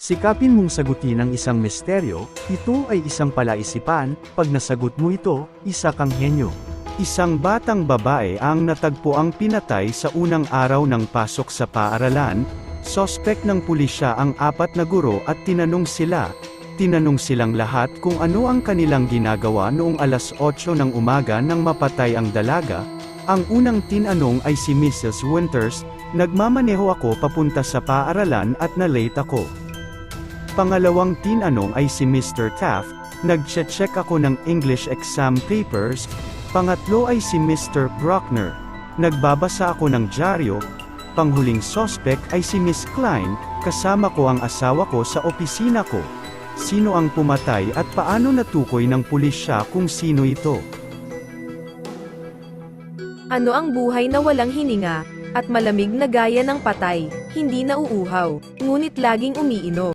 Sikapin mong sagutin ang isang misteryo, ito ay isang palaisipan, pag nasagot mo ito, isa kang henyo. Isang batang babae ang natagpuang pinatay sa unang araw ng pasok sa paaralan. Sospek ng pulisya ang 4 na guro at tinanong silang lahat kung ano ang kanilang ginagawa noong alas 8 ng umaga nang mapatay ang dalaga. Ang unang tinanong ay si Mrs. Winters, nagmamaneho ako papunta sa paaralan at na-late ako. Pangalawang tinanong ay si Mr. Taft, nagche-check ako ng English exam papers. Pangatlo ay si Mr. Bruckner, nagbabasa ako ng dyaryo. Panghuling sospek ay si Miss Klein, kasama ko ang asawa ko sa opisina ko. Sino ang pumatay at paano natukoy ng pulisya kung sino ito? Ano ang buhay na walang hininga, at malamig na gaya ng patay, hindi nauuhaw, ngunit laging umiinom?